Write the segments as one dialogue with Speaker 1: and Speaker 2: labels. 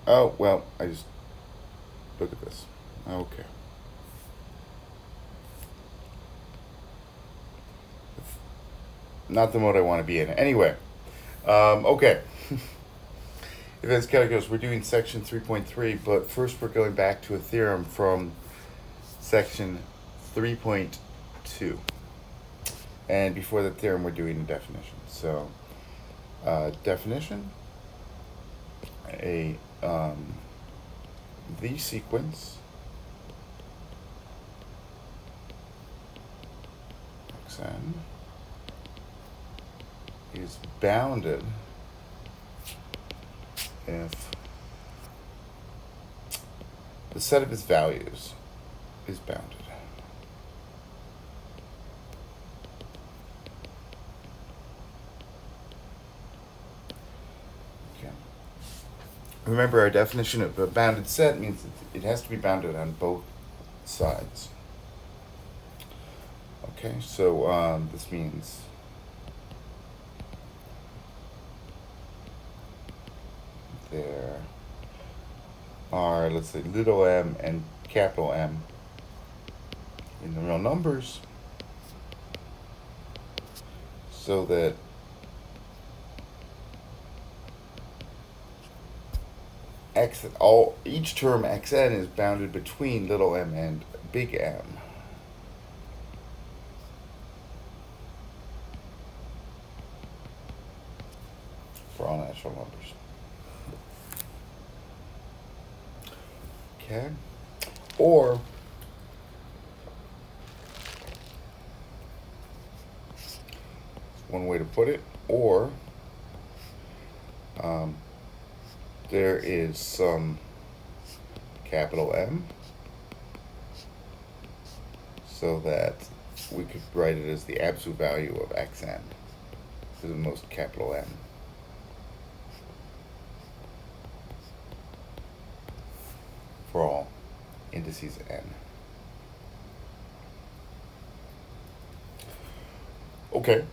Speaker 1: Oh, well, I just look at this. Okay. Not the mode I want to be in. Anyway, okay. Advanced calculus, we're doing section 3.3, but first we're going back to a theorem from section 3.2. And before the theorem, we're doing a definition. So, definition, the sequence xn is bounded if the set of its values is bounded. Okay. Remember, our definition of a bounded set means it has to be bounded on both sides. Okay, so this means there are, let's say, little m and capital M in the real numbers, so that each term xn is bounded between little m and big M. For all natural numbers. Okay. Or one way to put it, or there is some capital M, so that we could write it as the absolute value of xn to the most capital M. For all indices n. Okay.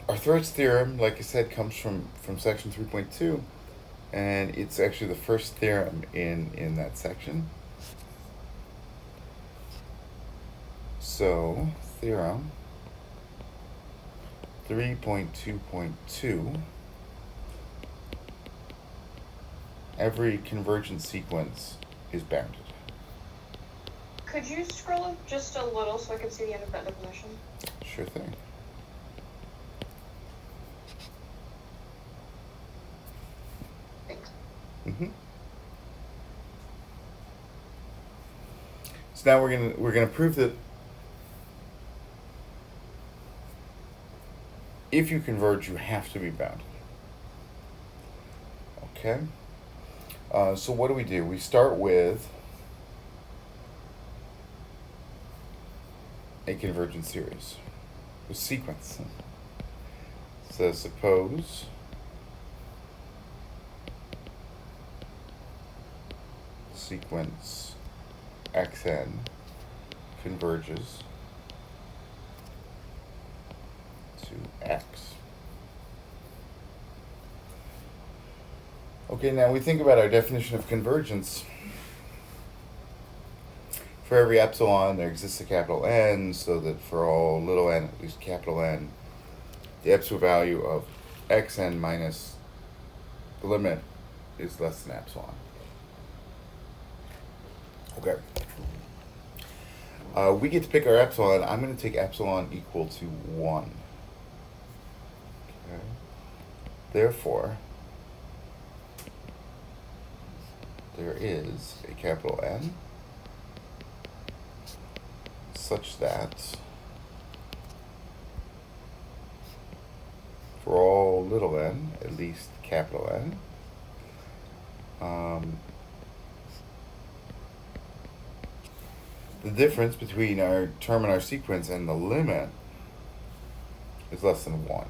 Speaker 1: Arthur's theorem, like I said, comes from section 3.2, and it's actually the first theorem in that section. So, theorem 3.2.2, every convergent sequence is bounded.
Speaker 2: Could you scroll up just a little so I can see the end of that definition?
Speaker 1: Sure thing.
Speaker 2: Thanks.
Speaker 1: So now we're gonna prove that if you converge, you have to be bounded. Okay. So what do? We start with a convergent series, a sequence. So suppose sequence xn converges to x. Okay, now we think about our definition of convergence. For every epsilon, there exists a capital N, so that for all little n, at least capital N, the absolute value of xn minus the limit is less than epsilon. Okay. We get to pick our epsilon. I'm going to take epsilon equal to 1. Okay. Therefore, there is a capital N such that for all little n, at least capital N, the difference between our term and our sequence and the limit is less than 1.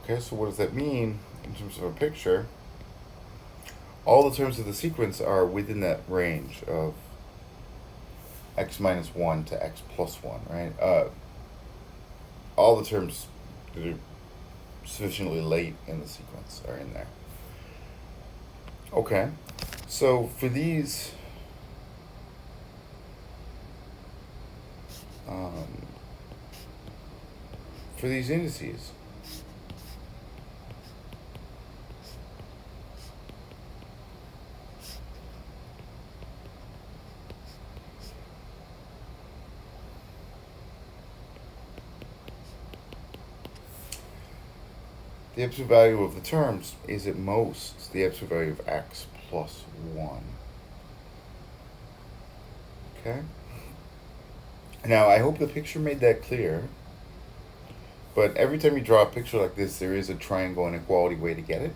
Speaker 1: Okay, so what does that mean in terms of a picture? All the terms of the sequence are within that range of x minus 1 to x plus 1, right? All the terms that are sufficiently late in the sequence are in there. Okay, so for these indices, the absolute value of the terms is at most the absolute value of x plus 1. Okay? Now, I hope the picture made that clear, but every time you draw a picture like this, there is a triangle inequality way to get it.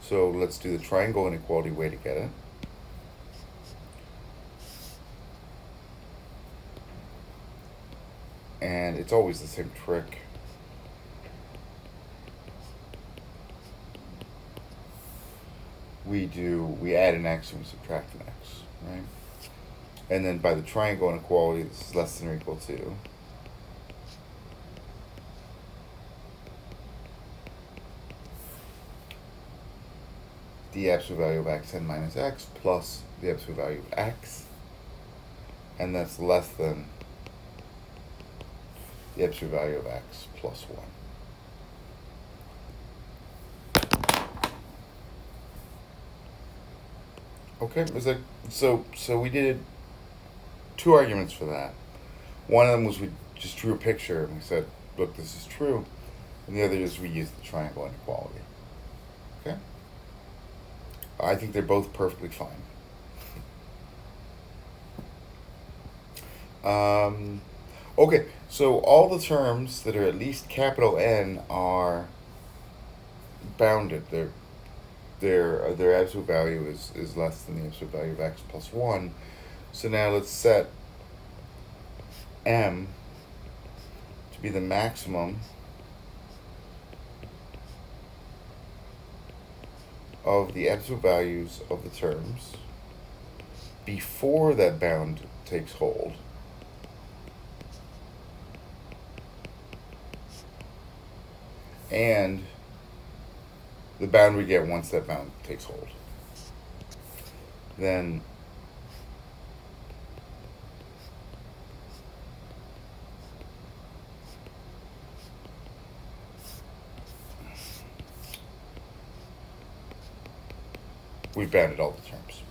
Speaker 1: So let's do the triangle inequality way to get it. And it's always the same trick. We add an x and we subtract an x, right? And then by the triangle inequality, this is less than or equal to the absolute value of xn minus x plus the absolute value of x, and that's less than the absolute value of x plus 1. Okay, so we did 2 arguments for that. One of them was we just drew a picture and we said, look, this is true. And the other is we used the triangle inequality. Okay? I think they're both perfectly fine. Okay, so all the terms that are at least capital N are bounded. Their absolute value is less than the absolute value of x plus 1. So now let's set m to be the maximum of the absolute values of the terms before that bound takes hold, and the bound we get once that bound takes hold. Then we've bounded all the terms.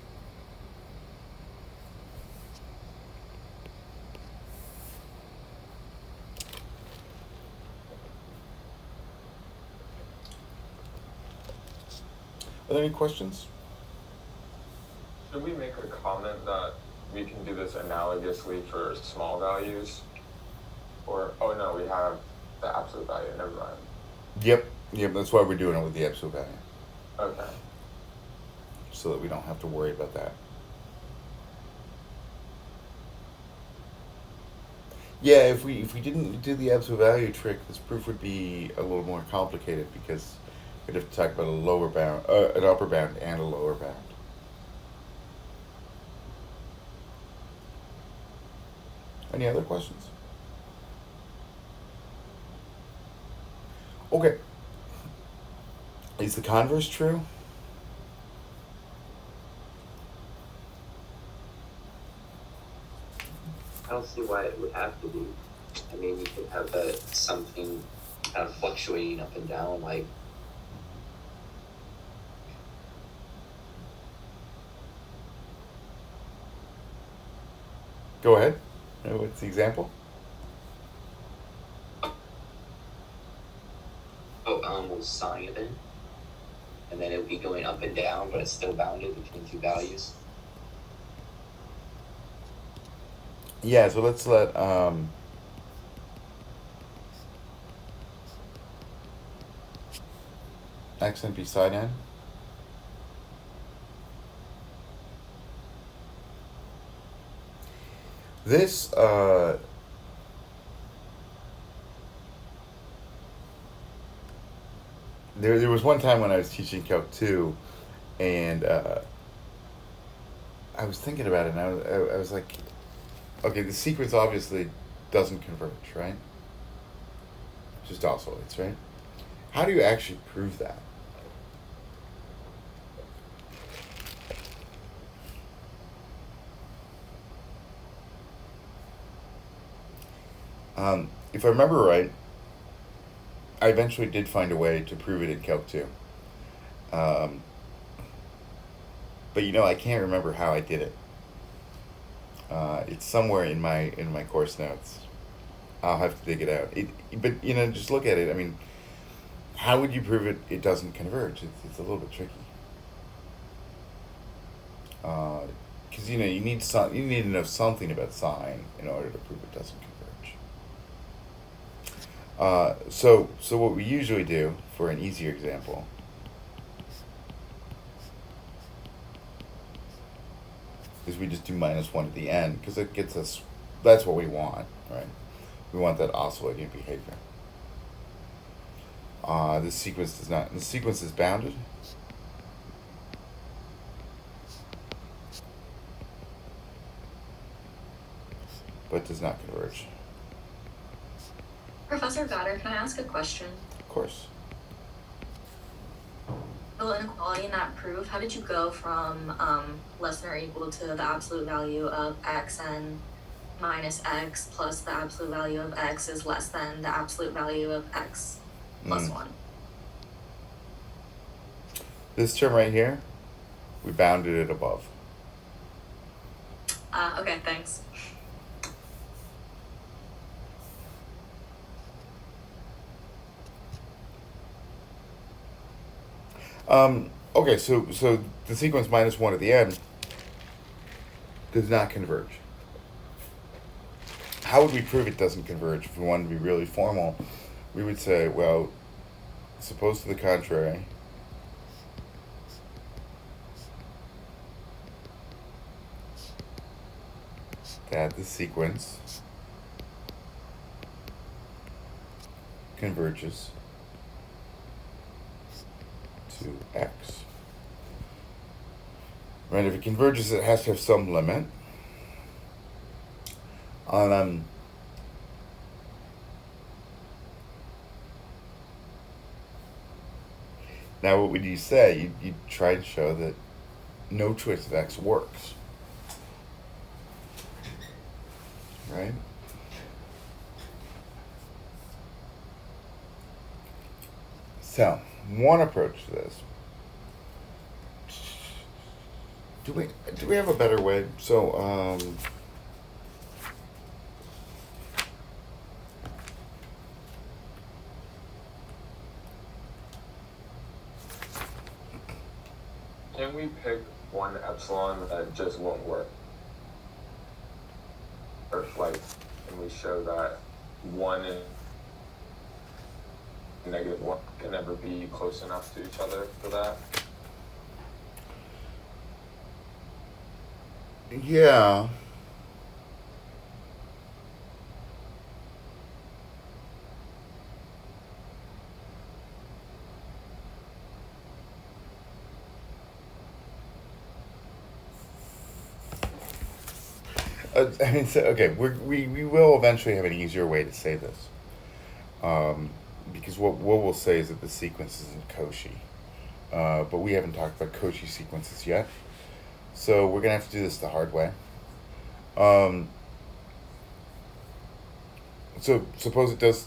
Speaker 1: Are there any questions?
Speaker 3: Should we make a comment that we can do this analogously for small values? Or, oh no, we have the absolute value, never mind.
Speaker 1: Yep, that's why we're doing it with the absolute value.
Speaker 3: Okay.
Speaker 1: So that we don't have to worry about that. Yeah, if we didn't do the absolute value trick, this proof would be a little more complicated because we'd have to talk about a lower bound, an upper bound, and a lower bound. Any other questions? Okay. Is the converse true?
Speaker 4: I don't see why it would have to be. I mean, you could have something kind of fluctuating up and down, like
Speaker 1: Go ahead. What's the example?
Speaker 4: sine of it, and then it would be going up and down, but it's still bounded between 2 values.
Speaker 1: Yeah, so let's let x and be sine n. This there was one time when I was teaching Calc 2, and I was thinking about it, and I was like, okay, the sequence obviously doesn't converge, right? Just oscillates, right? How do you actually prove that? If I remember right, I eventually did find a way to prove it in Calc 2. But I can't remember how I did it. It's somewhere in my course notes. I'll have to dig it out. But just look at it. I mean, how would you prove it doesn't converge? It's a little bit tricky. Because you need to know something about sine in order to prove it doesn't converge. So what we usually do for an easier example is we just do -1 at the end, because it gets us. That's what we want, right? We want that oscillating behavior. This sequence does not. The sequence is bounded. But does not converge.
Speaker 5: Professor Goddard, can I ask a question?
Speaker 1: Of course.
Speaker 5: The inequality in that proof, how did you go from less than or equal to the absolute value of x and minus x plus the absolute value of x is less than the absolute value of x plus 1?
Speaker 1: This term right here, we bounded it above.
Speaker 5: Okay, thanks.
Speaker 1: Okay, so the sequence -1 at the end does not converge. How would we prove it doesn't converge? If we wanted to be really formal, we would say, well, suppose to the contrary, that the sequence converges to x. Right, if it converges, it has to have some limit. Now, what would you say? You'd try to show that no choice of x works. Right? So, one approach to this. Do we have a better way? So,
Speaker 3: can we pick one epsilon that just won't work? Or and we show that 1 and -1 can never be close enough to each other for that?
Speaker 1: yeah. I mean, so, okay, we will eventually have an easier way to say this. Because what we'll say is that the sequence isn't Cauchy. But we haven't talked about Cauchy sequences yet. So we're going to have to do this the hard way. So suppose it does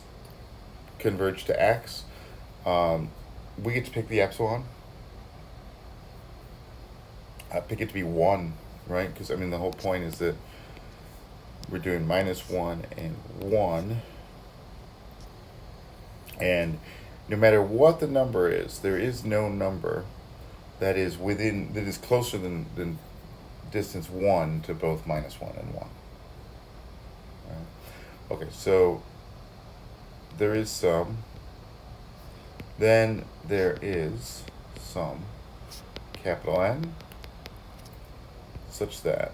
Speaker 1: converge to x. We get to pick the epsilon. Pick it to be 1, right? Because, I mean, the whole point is that we're doing -1 and 1. And no matter what the number is, there is no number that is closer than distance 1 to both -1 and 1. Right? Okay, so there is some. Then there is some capital N such that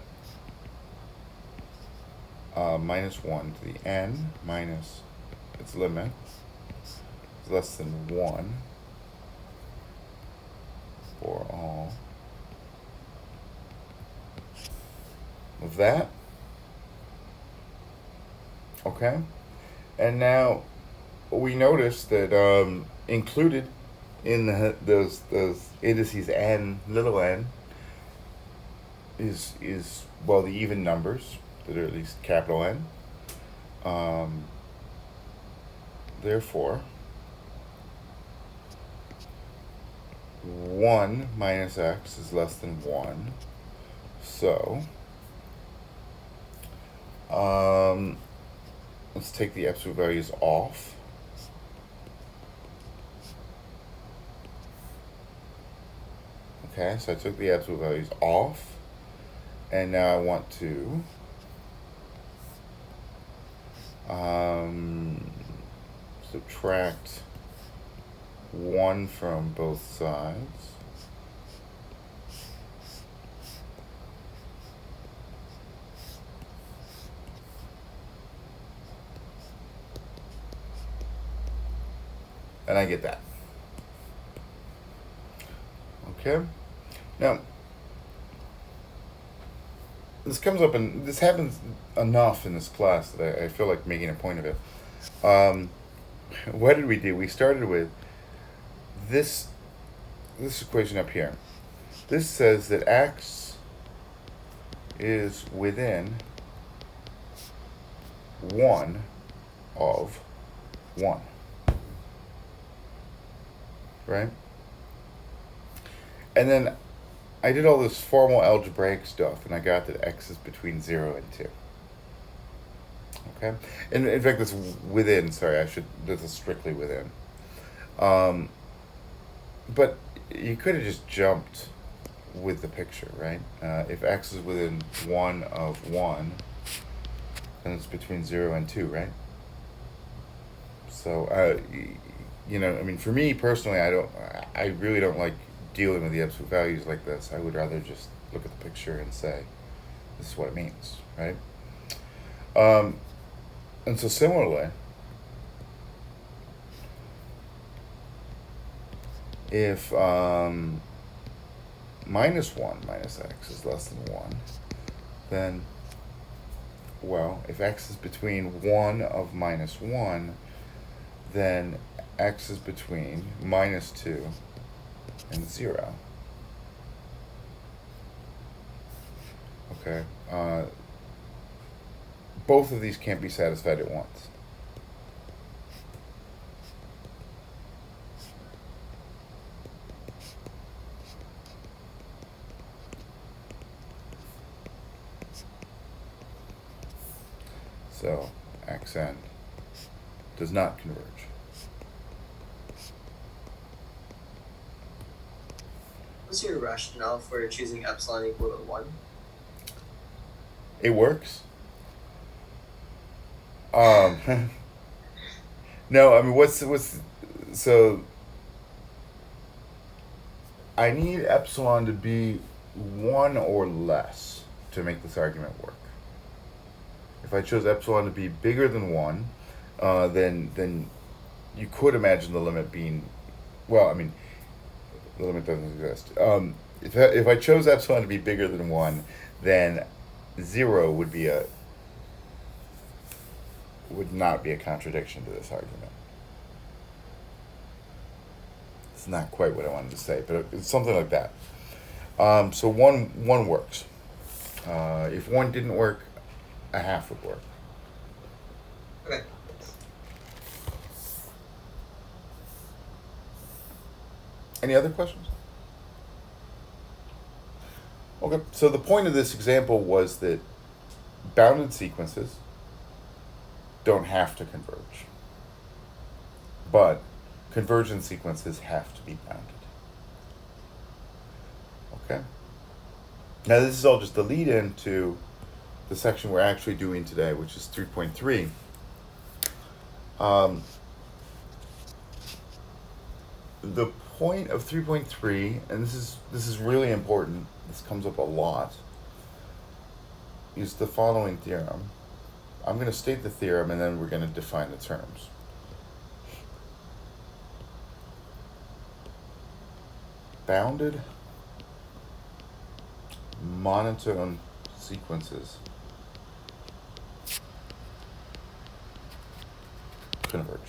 Speaker 1: -1 to the n minus its limit is less than 1. for all of that. Okay, and now we notice that included in those indices n, little n, is well, the even numbers that are at least capital N. Therefore, 1 minus x is less than 1. So, let's take the absolute values off. Okay, so I took the absolute values off, and now I want to subtract 1 from both sides. And I get that. Okay. Now, this comes up, and this happens enough in this class that I feel like making a point of it. What did we do? We started with this equation up here. This says that x is within 1 of 1. Right? And then I did all this formal algebraic stuff, and I got that x is between 0 and 2. Okay? And in fact, that's within, this is strictly within. But you could have just jumped with the picture, right? If x is within 1 of 1, then it's between 0 and 2, right? So, you know, I mean, for me personally, I really don't like dealing with the absolute values like this. I would rather just look at the picture and say, this is what it means, right? And so similarly, if minus 1 minus x is less than 1, then, well, if x is between 1 of minus 1, then x is between minus 2 and 0. Okay. Both of these can't be satisfied at once. So xn does not converge.
Speaker 6: What's your rationale for choosing epsilon equal to 1?
Speaker 1: It works. No, I mean, so I need epsilon to be 1 or less to make this argument work. If I chose epsilon to be bigger than 1, then you could imagine the limit being, well, I mean, the limit doesn't exist. If I chose epsilon to be bigger than 1, then 0 would not be a contradiction to this argument. It's not quite what I wanted to say, but it's something like that. So one works. If 1 didn't work, a half would work.
Speaker 6: Okay.
Speaker 1: Any other questions? Okay, so the point of this example was that bounded sequences don't have to converge, but convergent sequences have to be bounded. Okay? Now this is all just the lead-in to the section we're actually doing today, which is 3.3. The point of 3.3, and this is really important, this comes up a lot, is the following theorem. I'm going to state the theorem, and then we're going to define the terms. bounded monotone sequences converge.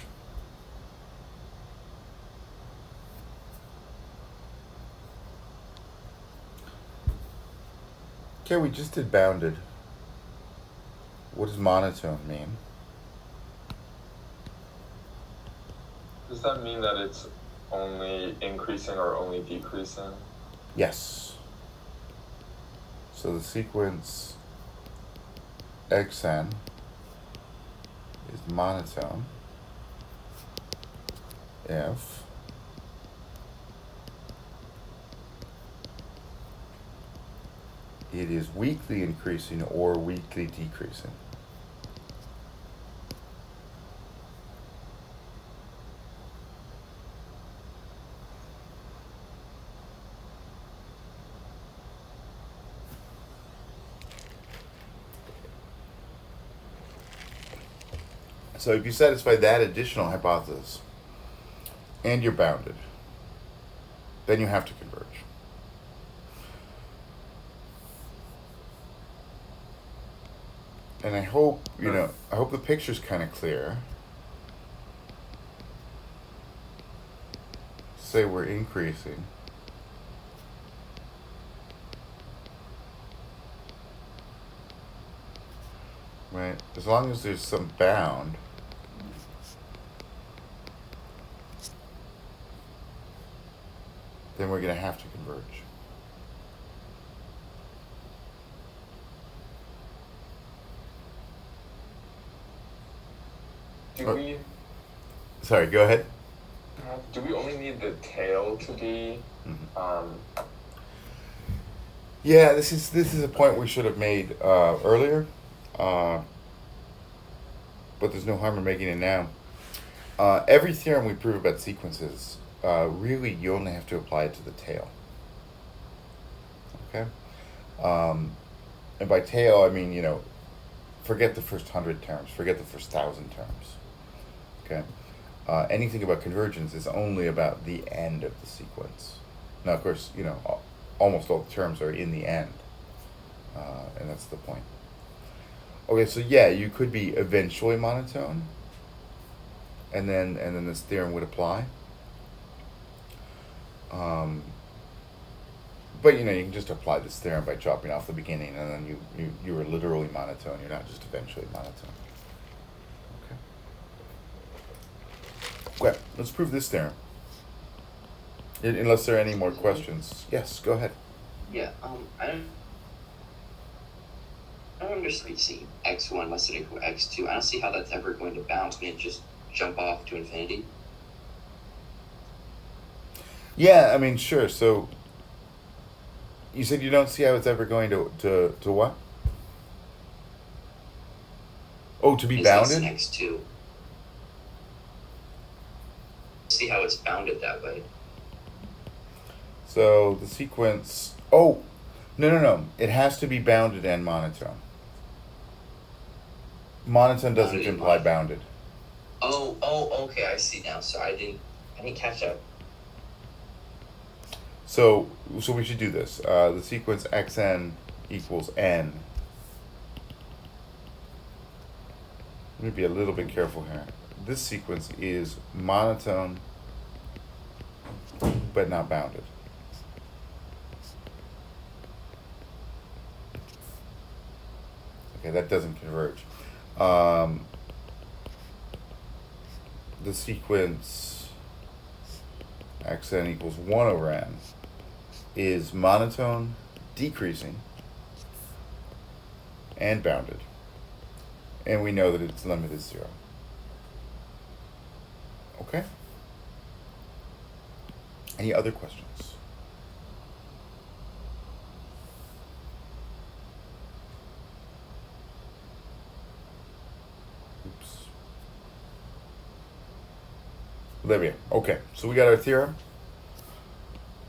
Speaker 1: Okay, we just did bounded. What does monotone mean?
Speaker 3: Does that mean that it's only increasing or only decreasing?
Speaker 1: Yes. So the sequence xn is monotone if it is weakly increasing or weakly decreasing. So if you satisfy that additional hypothesis and you're bounded, then you have to converge. And I hope, I hope the picture's kind of clear. Say we're increasing. Right? As long as there's some bound, then we're going to have to converge.
Speaker 3: Do we?
Speaker 1: Sorry, go ahead.
Speaker 3: Do we only need the tail to be?
Speaker 1: Yeah, this is a point we should have made earlier, but there's no harm in making it now. Every theorem we prove about sequences, really you only have to apply it to the tail. Okay? And by tail, I mean, forget the first 100 terms, forget the first 1,000 terms. Okay? Anything about convergence is only about the end of the sequence. Now, of course, almost all the terms are in the end, and that's the point. Okay, so yeah, you could be eventually monotone, and then this theorem would apply. But you can just apply this theorem by chopping off the beginning, and then you are literally monotone. You're not just eventually monotone. Okay, let's prove this theorem. Unless there are any more questions. Yes, go ahead.
Speaker 4: Yeah, I don't understand seeing x1 less than or equal to x2. I don't see how that's ever going to bounce and just jump off to infinity.
Speaker 1: Yeah, I mean, sure. So you said you don't see how it's ever going to what? Oh, to be bounded?
Speaker 4: Less than x2. See how it's bounded that way.
Speaker 1: So the sequence. Oh, no. It has to be bounded and monotone. Monotone doesn't imply bounded.
Speaker 4: Oh, okay, I see now. So I didn't catch that.
Speaker 1: So we should do this. The sequence xn equals n. Let me be a little bit careful here. This sequence is monotone, but not bounded. Okay, that doesn't converge. The sequence xn equals 1 over n is monotone, decreasing, and bounded. And we know that its limit is 0. Okay? Any other questions? Oops. Olivia. Okay, so we got our theorem.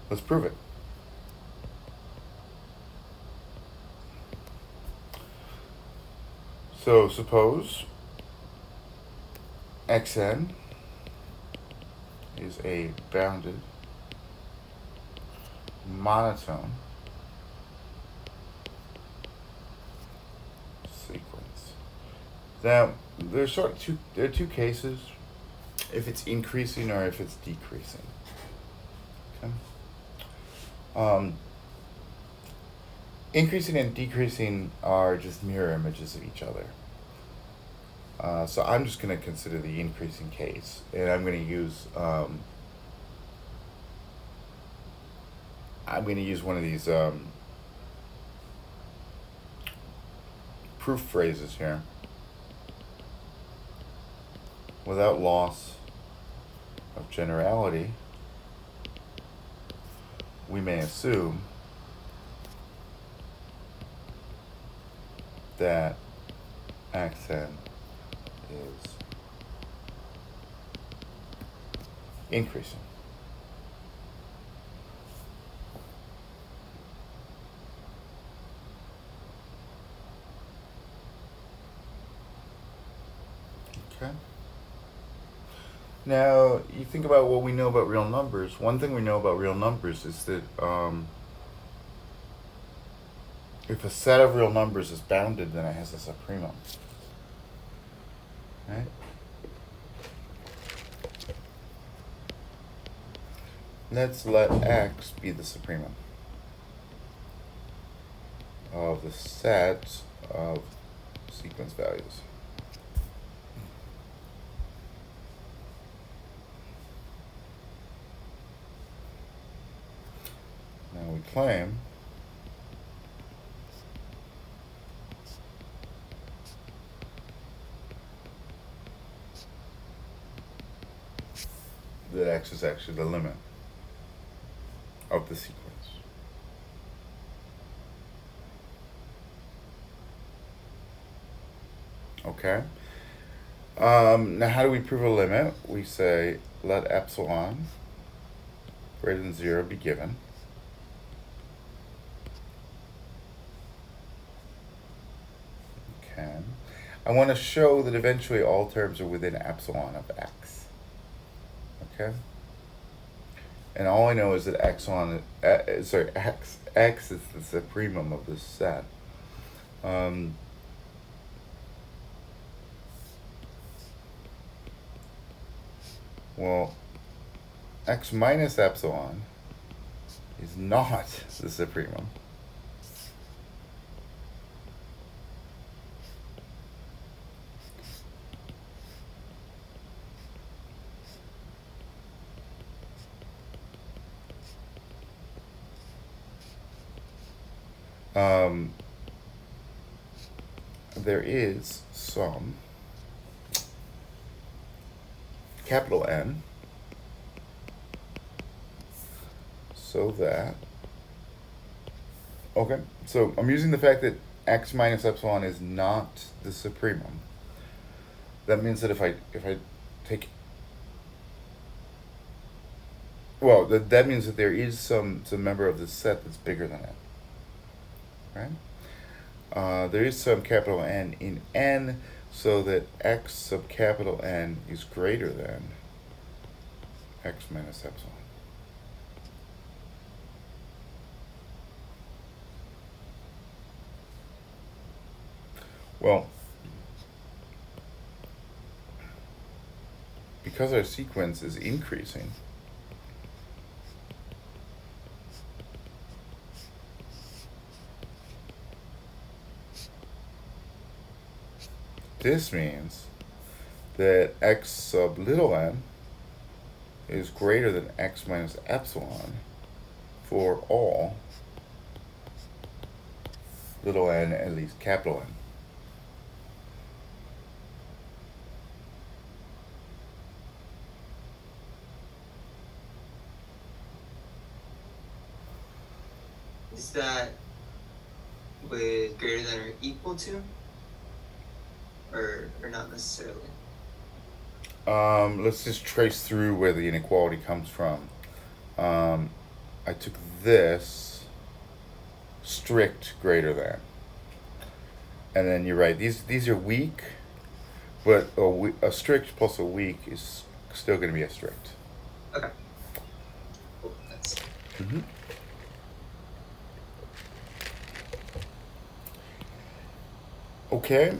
Speaker 1: Let's prove it. So suppose xn is a bounded monotone sequence. Now, there are two cases, if it's increasing or if it's decreasing. Okay. Increasing and decreasing are just mirror images of each other. So I'm just going to consider the increasing case, and I'm going to use one of these proof phrases here. Without loss of generality, we may assume that xn is increasing. Okay. Now, you think about what we know about real numbers. One thing we know about real numbers is that if a set of real numbers is bounded, then it has a supremum. Right? Let's let x be the supremum of the set of sequence values. Now we claim that x is actually the limit of the sequence. Okay. Now how do we prove a limit? We say let epsilon greater than 0 be given. Okay. I want to show that eventually all terms are within epsilon of x. Okay. And all I know is that x is the supremum of this set. Well, x minus epsilon is not the supremum. There is some capital N, so that, okay, so I'm using the fact that x minus epsilon is not the supremum. That means that if I take, well, that means that there is some member of the set that's bigger than it, right? There is some capital N in N, so that x sub capital N is greater than x minus epsilon. Well, because our sequence is increasing, this means that x sub little n is greater than x minus epsilon for all little n, at least capital N.
Speaker 6: Is that with greater than or equal to? Or not necessarily?
Speaker 1: Let's just trace through where the inequality comes from. I took this strict greater than, and then you're right. These are weak, but a strict plus a weak is still going to be a strict.
Speaker 6: Okay. Cool. That's.
Speaker 1: Mm-hmm. Okay,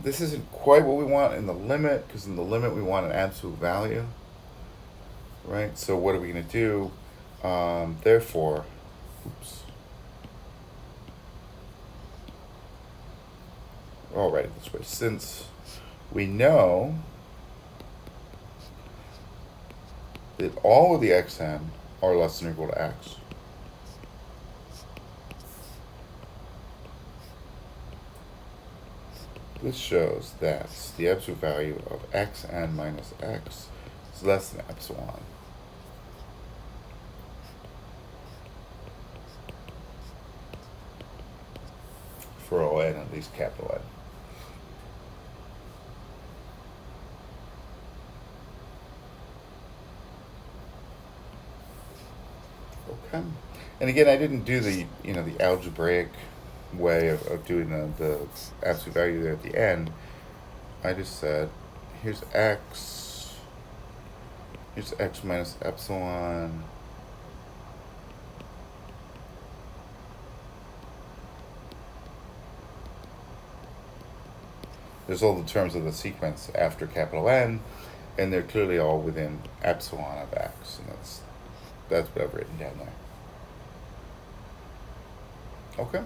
Speaker 1: this isn't quite what we want in the limit, because in the limit we want an absolute value, right? So what are we going to do? Therefore, oops. I'll write it this way. Since we know that all of the xn are less than or equal to x, this shows that the absolute value of xn minus x is less than epsilon. For all n, at least capital N. Okay. And again, I didn't do the the algebraic way of doing the absolute value there at the end. I just said, here's x minus epsilon. There's all the terms of the sequence after capital N, and they're clearly all within epsilon of x, and that's what I've written down there. Okay.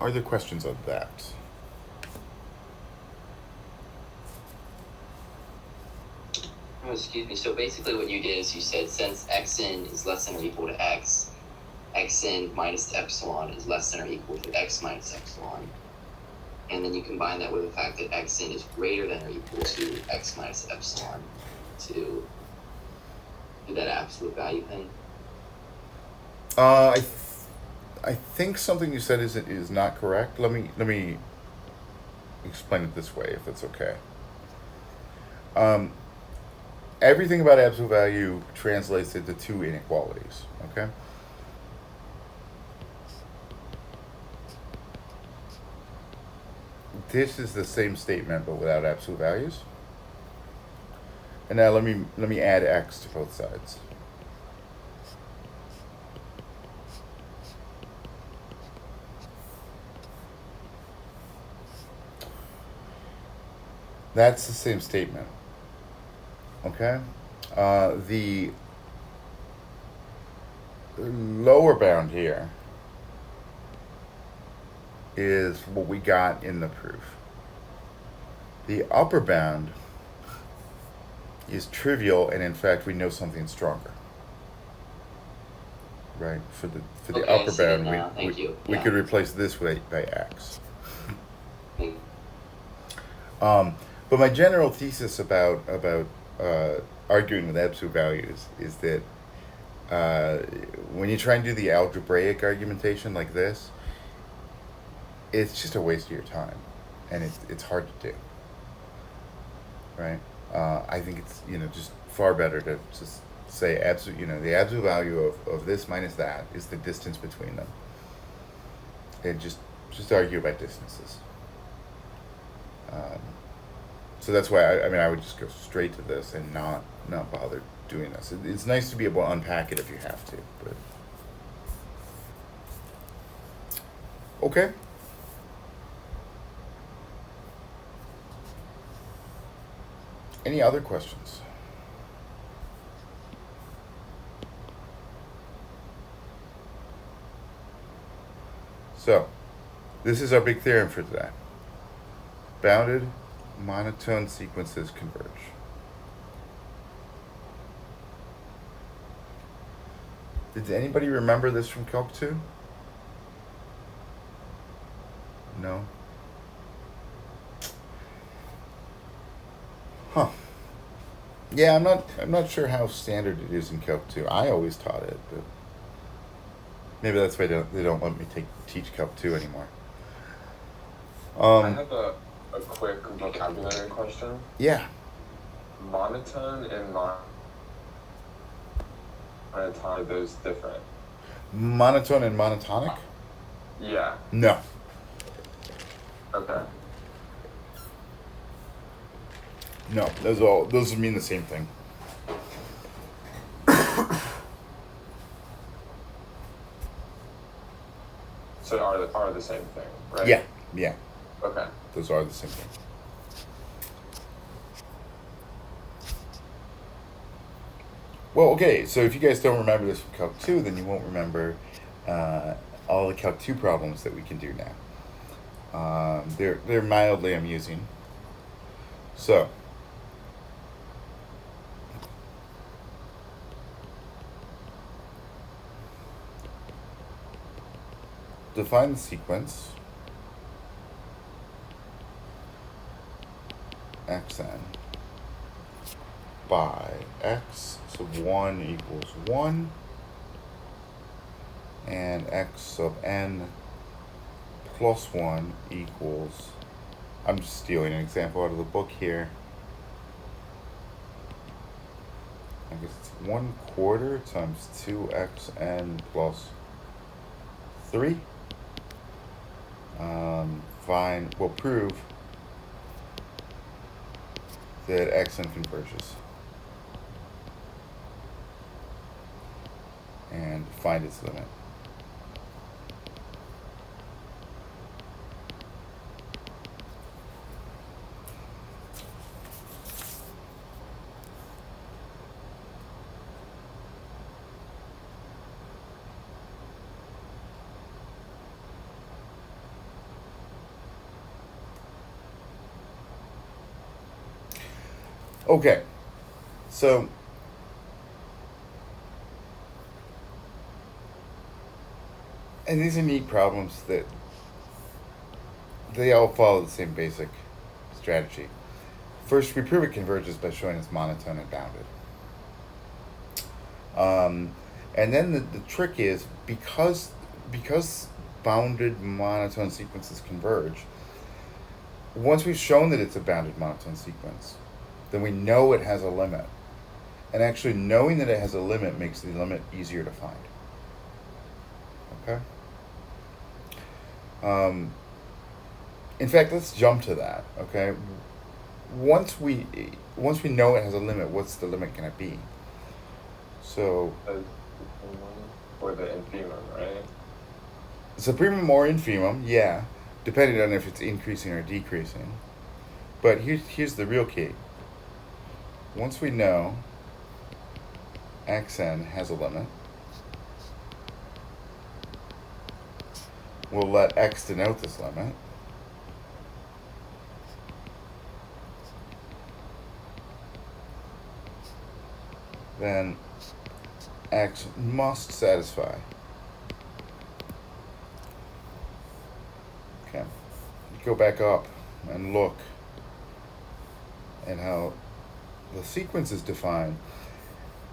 Speaker 1: Are there questions on that?
Speaker 4: Oh, excuse me. So basically what you did is you said since xn is less than or equal to x, xn minus epsilon is less than or equal to x minus epsilon. And then you combine that with the fact that xn is greater than or equal to x minus epsilon to do that absolute value thing.
Speaker 1: I think something you said is not correct. Let me explain it this way, if that's okay. Everything about absolute value translates into two inequalities. Okay. This is the same statement but without absolute values. And now let me add x to both sides. That's the same statement. Okay? The lower bound here is what we got in the proof. The upper bound is trivial, and in fact we know something stronger. Right? For the
Speaker 4: Okay, I
Speaker 1: upper
Speaker 4: see it
Speaker 1: bound
Speaker 4: now. Thank you.
Speaker 1: we
Speaker 4: Yeah.
Speaker 1: could replace this by x.
Speaker 4: Mm.
Speaker 1: But my general thesis about arguing with absolute values is that when you try and do the algebraic argumentation like this, it's just a waste of your time, and it's hard to do. Right? I think it's just far better to just say the absolute value of this minus that is the distance between them, and just argue about distances. So that's why I would just go straight to this and not bother doing this. It's nice to be able to unpack it if you have to, but okay. Any other questions? So, this is our big theorem for today. Bounded monotone sequences converge. Did anybody remember this from Calc 2? No? Huh. Yeah, I'm not sure how standard it is in Calc 2. I always taught it, but maybe that's why they don't let me teach Calc 2 anymore.
Speaker 3: I have a quick vocabulary question.
Speaker 1: Yeah.
Speaker 3: Monotone and monotonic, are those different?
Speaker 1: Monotone and monotonic?
Speaker 3: Yeah.
Speaker 1: No.
Speaker 3: Okay.
Speaker 1: No, those mean the same thing.
Speaker 3: So are the same thing, right?
Speaker 1: Yeah, yeah,
Speaker 3: Okay.
Speaker 1: those are the same thing. Well, okay, so if you guys don't remember this from Calc 2, then you won't remember all the Calc 2 problems that we can do now. They're mildly amusing. So, define the sequence xn by x sub 1 equals 1 and x sub n plus 1 equals, I'm just stealing an example out of the book here, I guess it's 1/4 times 2xn plus 3. We'll prove that xn converges and find its limit. Okay, so and these are neat problems that they all follow the same basic strategy. First, we prove it converges by showing it's monotone and bounded. And then the trick is, because bounded monotone sequences converge, once we've shown that it's a bounded monotone sequence, then we know it has a limit. And actually knowing that it has a limit makes the limit easier to find. Okay? In fact, let's jump to that, okay? Once we know it has a limit, what's the limit going to be? So,
Speaker 3: Or the infimum, right?
Speaker 1: supremum or infimum, yeah, depending on if it's increasing or decreasing. But here's the real key. Once we know xn has a limit, we'll let x denote this limit. Then x must satisfy. Okay. Go back up and look at how the sequence is defined.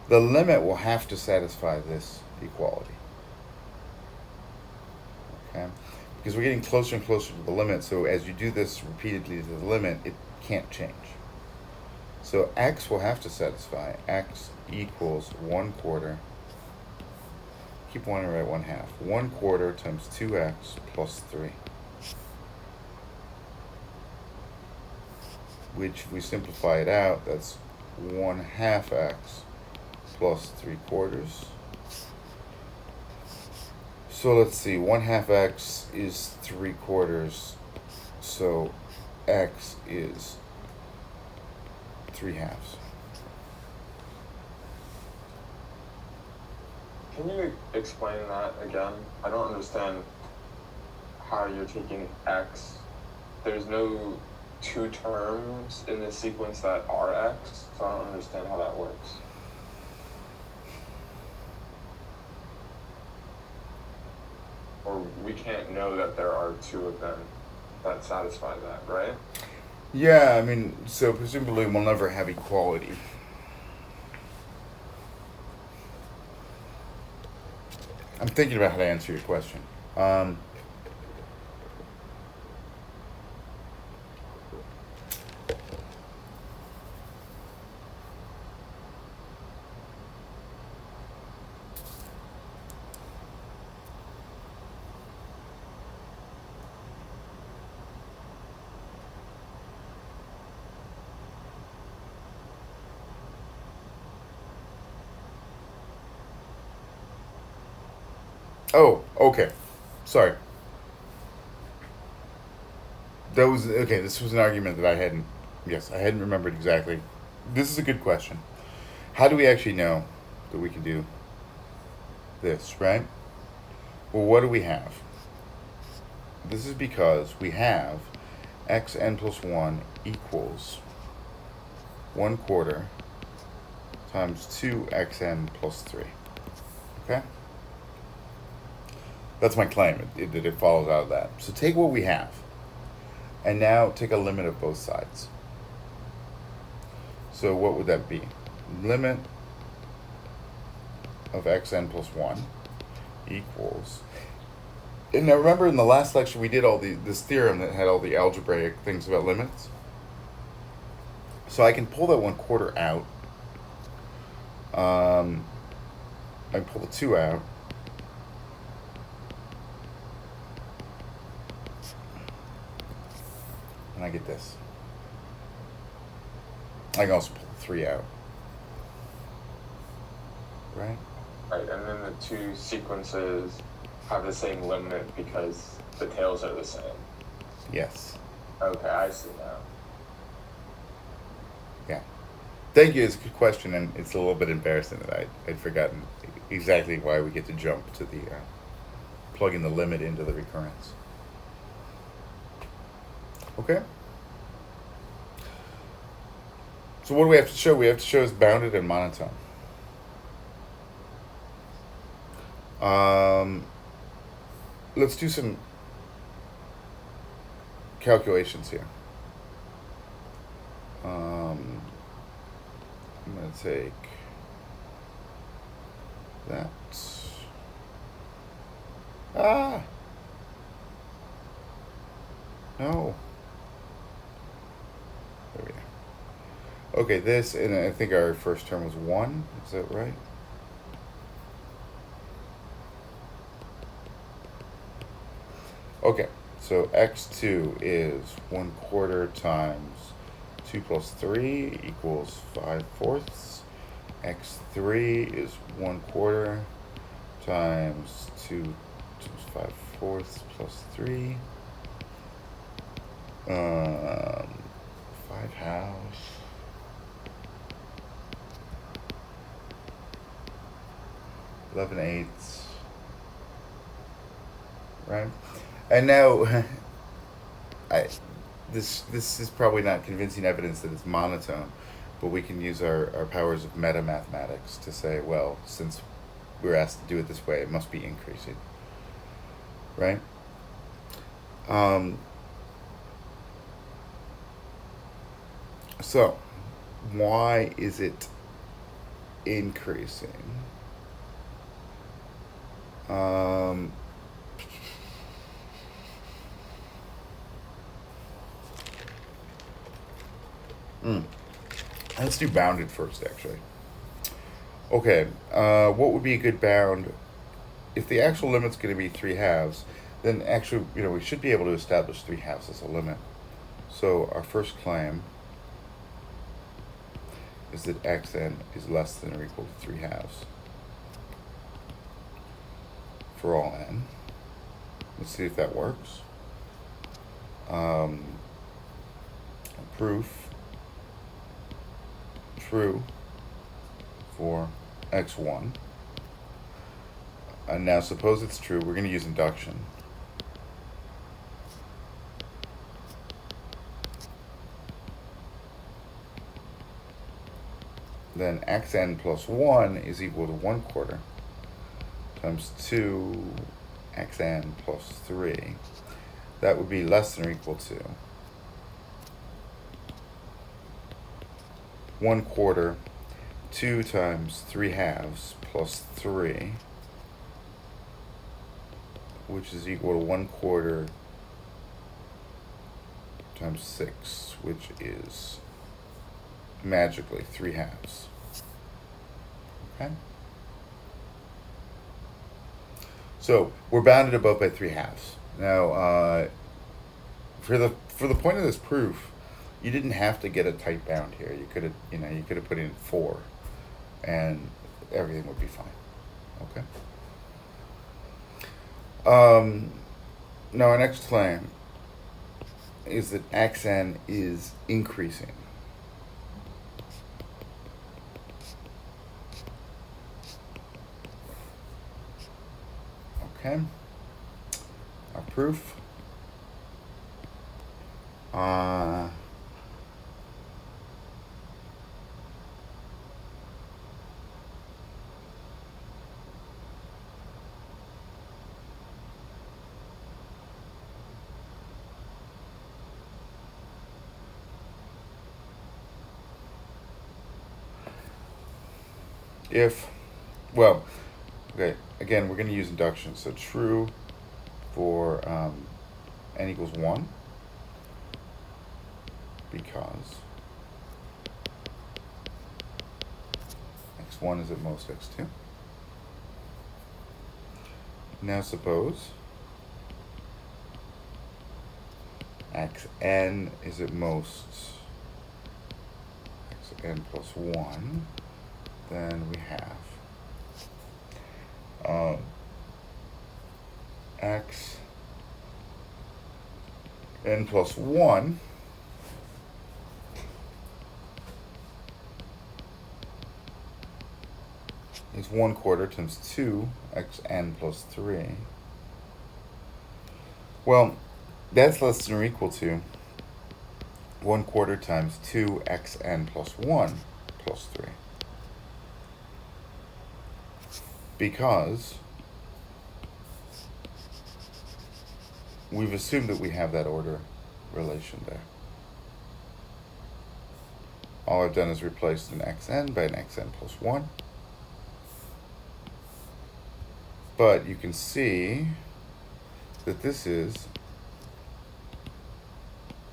Speaker 1: The limit will have to satisfy this equality. Okay? Because we're getting closer and closer to the limit, so as you do this repeatedly to the limit, it can't change. So x will have to satisfy. X equals 1/4. Keep wanting to write 1/2. 1/4 times 2x plus 3. Which, if we simplify it out, that's 1/2 x plus 3/4. So let's see, 1/2 x is 3/4, so x is 3/2.
Speaker 3: Can you explain that again? I don't understand how you're taking x. There's no two terms in the sequence that are x, so I don't understand how that works. Or we can't know that there are two of them that satisfy that, right?
Speaker 1: Yeah, I mean, so presumably we'll never have equality. I'm thinking about how to answer your question. Oh, okay. Sorry. That was okay. This was an argument that I hadn't. Yes, I hadn't remembered exactly. This is a good question. How do we actually know that we can do this, right? Well, what do we have? This is because we have xn plus 1 equals 1/4 times 2xn plus 3. Okay? That's my claim, that it follows out of that. So take what we have, and now take a limit of both sides. So what would that be? Limit of xn plus 1 equals... And now remember in the last lecture we did all this theorem that had all the algebraic things about limits. So I can pull that 1/4 out. I can pull the 2 out. And I get this. I can also pull the 3 out. Right?
Speaker 3: Right, and then the two sequences have the same limit because the tails are the same.
Speaker 1: Yes.
Speaker 3: Okay, I see now.
Speaker 1: Yeah. Thank you. It's a good question, and it's a little bit embarrassing that I'd forgotten exactly why we get to jump to the plugging the limit into the recurrence. Okay. So what do we have to show? We have to show it's bounded and monotone. Let's do some calculations here. I'm going to take that. No. There we go. Okay, this, and I think our first term was 1. Is that right? Okay, so x2 is 1/4 times 2 plus 3 equals 5/4. x3 is 1/4 times 2 times 5/4 plus 3. 5/2. 11/8. Right? And now, this is probably not convincing evidence that it's monotone, but we can use our powers of meta-mathematics to say, well, since we're asked to do it this way, it must be increasing. Right? So, why is it increasing? Let's do bounded first, actually. Okay, what would be a good bound? If the actual limit's going to be 3/2, then actually, we should be able to establish 3/2 as a limit. So our first claim is that xn is less than or equal to 3/2 for all n. Let's see if that works. Proof true for x1. And now suppose it's true, we're going to use induction. Then xn plus 1 is equal to 1/4 times 2 xn plus 3. That would be less than or equal to 1/4 2 times 3/2 plus 3, which is equal to 1/4 times 6, which is magically 3/2. Okay? So we're bounded above by 3/2. Now, for the point of this proof, you didn't have to get a tight bound here. You could have put in 4, and everything would be fine. Okay. Now our next claim is that xn is increasing. Okay. Our proof. If, well, okay, again, we're going to use induction. So true for n equals 1, because x1 is at most x2. Now suppose xn is at most xn plus 1, then we have x n plus 1 is 1/4 times 2 xn plus 3. Well, that's less than or equal to 1/4 times 2 xn plus 1 plus 3. Because we've assumed that we have that order relation there. All I've done is replaced an xn by an xn plus 1. But you can see that this is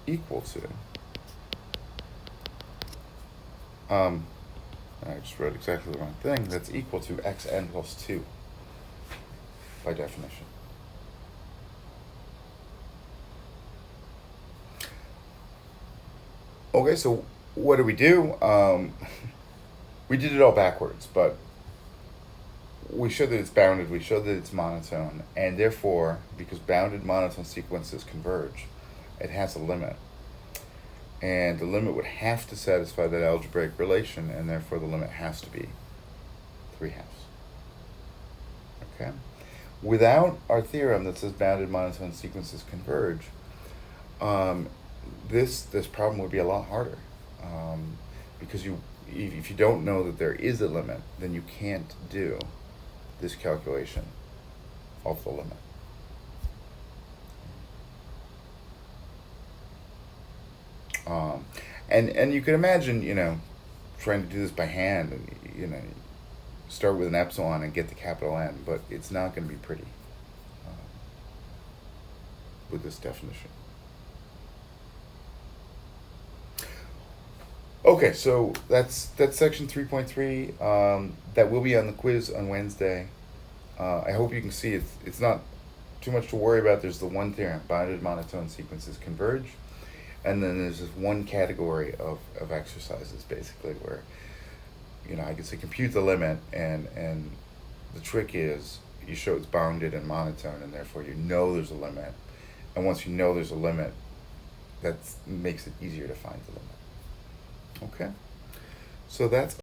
Speaker 1: equal to, I just wrote exactly the wrong thing, that's equal to xn plus 2 by definition. Okay, so what do? We did it all backwards, but we showed that it's bounded, we showed that it's monotone, and therefore, because bounded monotone sequences converge, it has a limit. And the limit would have to satisfy that algebraic relation, and therefore the limit has to be 3/2. Okay? Without our theorem that says bounded monotone sequences converge, this problem would be a lot harder. Because if you don't know that there is a limit, then you can't do this calculation of the limit. And you can imagine, trying to do this by hand, and start with an epsilon and get to capital N, but it's not going to be pretty with this definition. Okay, so that's section 3.3. That will be on the quiz on Wednesday. I hope you can see it's not too much to worry about. There's the one theorem, bounded monotone sequences converge. And then there's this one category of exercises, basically, where, I can say compute the limit, and the trick is you show it's bounded and monotone, and therefore there's a limit. And once you know there's a limit, that makes it easier to find the limit. Okay? So that's